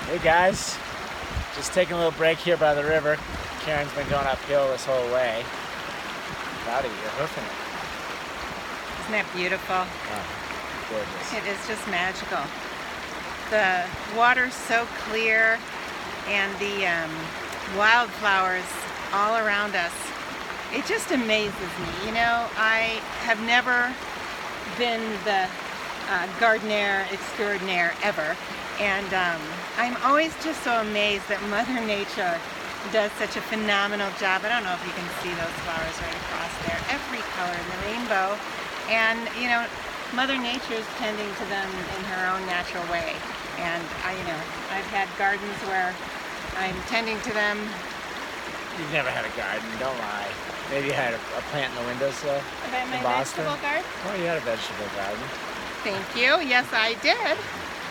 Hey guys, just taking a little break here by the river. Karen's been going uphill this whole way. Howdy, you're hoofing it. Isn't that beautiful? Oh, gorgeous. It is just magical. The water's so clear and the wildflowers all around us. It just amazes me. You know, I have never been the gardener extraordinaire ever. And I'm always just so amazed that Mother Nature does such a phenomenal job. I don't know if you can see those flowers right across there. Every color in the rainbow. And, you know, Mother Nature is tending to them in her own natural way. And, I've had gardens where I'm tending to them. You've never had a garden, don't lie. Maybe you had a plant in the windowsill Have I had my in Boston. vegetable garden? Oh, you had a vegetable garden. Thank you. Yes, I did.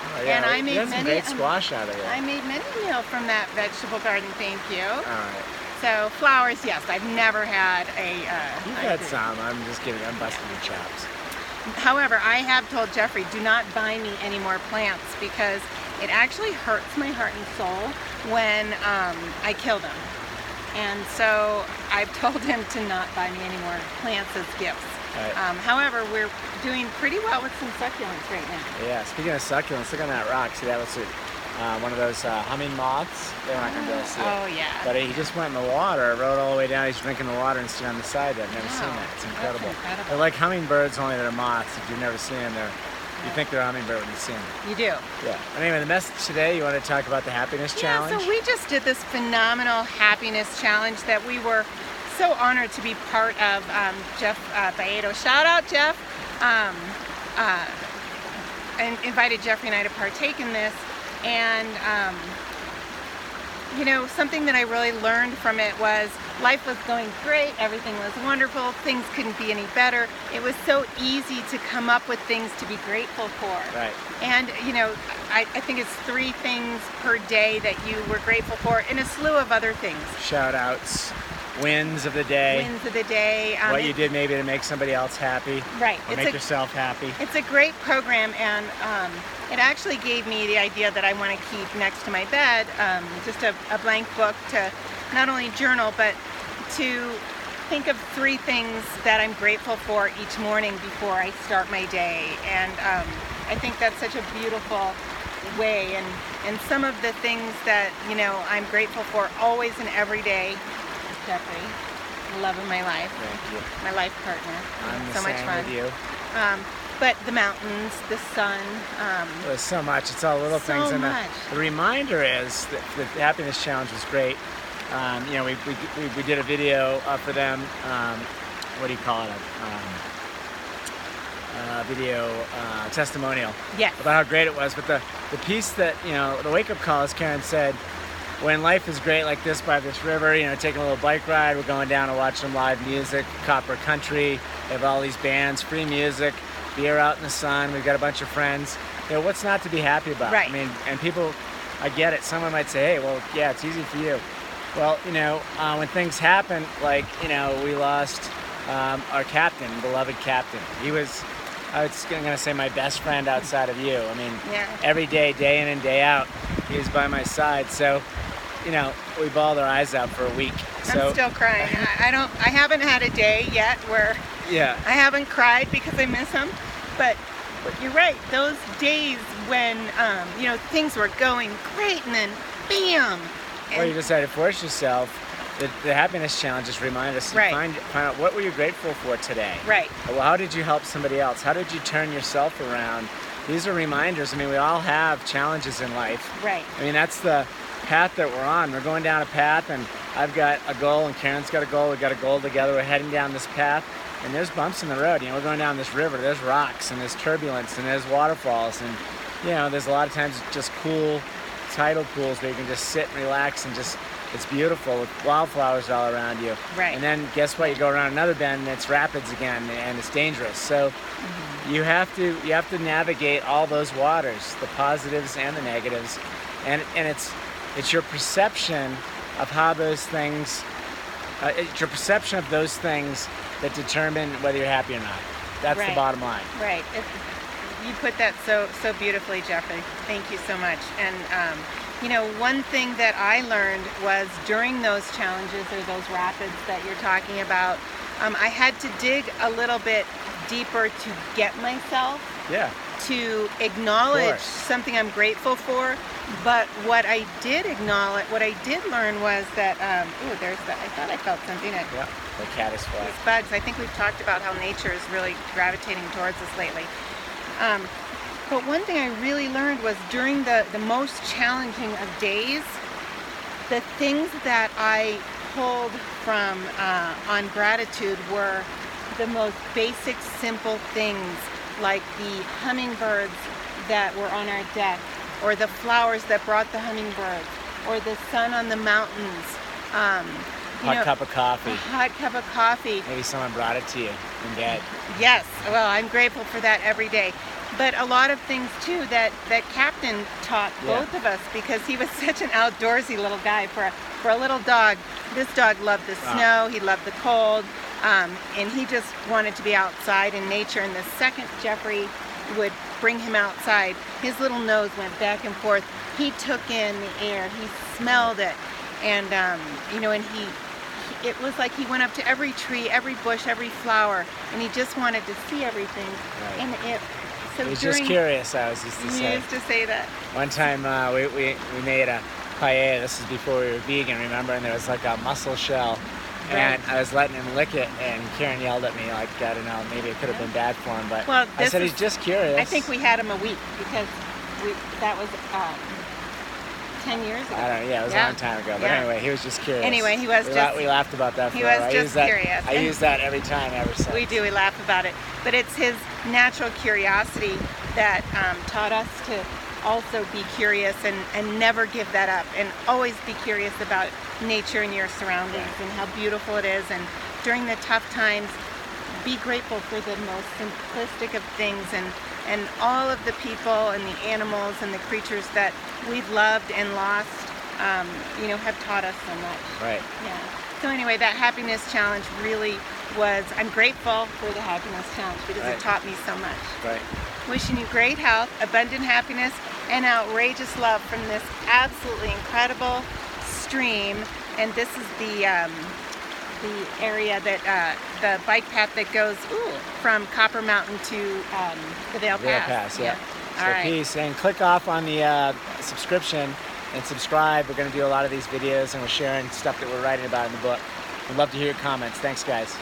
Oh, yeah. And I you made had some many. great squash out of it. I made many meals from that vegetable garden. Thank you. All right. So flowers, yes. I've never had a. You've had some. I'm just kidding. I'm busting your chops. However, I have told Jeffrey, do not buy me any more plants because it actually hurts my heart and soul when I kill them. And so I've told him to not buy me any more plants as gifts. Right. However, we're doing pretty well with some succulents right now. Yeah, speaking of succulents, look on that rock. See, that was one of those humming moths. They're not going to be able to see it. Oh, yeah. But he just went in the water, rode all the way down. He's drinking the water and sitting on the side there. I've never seen Wow, that. It's incredible. that's incredible. They're like hummingbirds, only they're moths. If you've never seen them, you think they're a hummingbird when you see them. You do. Yeah. But anyway, the message today, you want to talk about the happiness challenge? Yeah, so we just did this phenomenal happiness challenge that we were so honored to be part of. Jeff Baedo, shout out Jeff, and invited Jeffrey and I to partake in this. And something that I really learned from it was life was going great, everything was wonderful, things couldn't be any better. It was so easy to come up with things to be grateful for. Right. And I think it's 3 things per day that you were grateful for, and a slew of other things. Shout outs, wins of the day. Wins of the day. What you did maybe to make somebody else happy. Right. Or make yourself happy. It's a great program, and it actually gave me the idea that I want to keep next to my bed just a blank book to not only journal, but to think of 3 things that I'm grateful for each morning before I start my day. And I think that's such a beautiful way. And some of the things that, I'm grateful for always and every day, Jeffrey, the love of my life. Thank you. My life partner. I'm the so much same fun. with you. But the mountains, the sun. There's so much. It's all little So things. And much. the reminder is that the happiness challenge was great. We did a video for them. What do you call it? Video testimonial. Yes. About how great it was. But the piece that the wake up call, as Karen said, when life is great like this by this river, taking a little bike ride, we're going down to watch some live music, Copper Country. They have all these bands, free music, beer out in the sun. We've got a bunch of friends. What's not to be happy about? Right. I mean, and people, I get it. Someone might say, hey, well, yeah, it's easy for you. Well, when things happen, like, we lost our captain, beloved captain. He was, I was going to say my best friend outside of you. I mean, Yeah. every day, day in and day out, he was by my side. So, we bawled our eyes out for a week. So, I'm still crying. I haven't had a day yet where yeah. I haven't cried because I miss him. But you're right. Those days when things were going great, and then bam. Well, you decided to force yourself. The happiness challenge just remind us to Right. find out what were you grateful for today. Right. Well, how did you help somebody else? How did you turn yourself around? These are reminders. I mean, we all have challenges in life. Right. I mean, that's the path that we're on. We're going down a path, and I've got a goal, and Karen's got a goal. We've got a goal together. We're heading down this path, and there's bumps in the road. We're going down this river. There's rocks, and there's turbulence, and there's waterfalls, and there's a lot of times just cool tidal pools where you can just sit and relax and just. It's beautiful with wildflowers all around you. Right. And then guess what? You go around another bend and it's rapids again, and it's dangerous. So you have to navigate all those waters, the positives and the negatives, and it's your perception of how those things. It's your perception of those things that determine whether you're happy or not. That's the Right. bottom line. Right. You put that so beautifully, Jeffrey. Thank you so much. And you know, one thing that I learned was during those challenges or those rapids that you're talking about, I had to dig a little bit deeper to get myself Yeah. to acknowledge course. something I'm grateful for. But what I did learn was that, ooh, there's that. I thought I felt something. Yeah. The caddisfly. These bugs. I think we've talked about how nature is really gravitating towards us lately. But one thing I really learned was during the most challenging of days, the things that I pulled from on gratitude were the most basic, simple things, like the hummingbirds that were on our deck, or the flowers that brought the hummingbirds, or the sun on the mountains. Hot cup of coffee. A hot cup of coffee. Maybe someone brought it to you in bed. Yes, well, I'm grateful for that every day. But a lot of things too that Captain taught both of us, because he was such an outdoorsy little guy for a little dog. This dog loved the snow, he loved the cold, and he just wanted to be outside in nature. And the second Jeffrey would bring him outside, his little nose went back and forth. He took in the air, he smelled it, and you know, and it was like he went up to every tree, every bush, every flower, and he just wanted to see everything. Right. And so He was just curious, I was used to you say. used to say that. One time we made a paella. This is before we were vegan, remember? And there was like a mussel shell. And I was letting him lick it, and Karen yelled at me like, I don't know, maybe it could have been bad for him. But Well, I said he's just curious. I think we had him a week because that was 10 years ago. I don't know, yeah, it was a long time ago. But anyway, he was just curious. Anyway, he was We laughed about that he forever. was just curious. I use that every time ever since. We do, we laugh about it. But it's his natural curiosity that taught us to also be curious and never give that up, and always be curious about nature and your surroundings and how beautiful it is. And during the tough times, be grateful for the most simplistic of things, and all of the people and the animals and the creatures that we've loved and lost, you know, have taught us so much. Right. Yeah. So anyway, that happiness challenge really was, I'm grateful for the happiness challenge because it taught me so much. Right. Wishing you great health, abundant happiness, and outrageous love from this absolutely incredible stream. And this is the area that the bike path that goes from Copper Mountain to the Vail Pass. Yeah. So All right. peace, and click off on the subscription and subscribe. We're going to do a lot of these videos, and we're sharing stuff that we're writing about in the book. We'd love to hear your comments. Thanks, guys.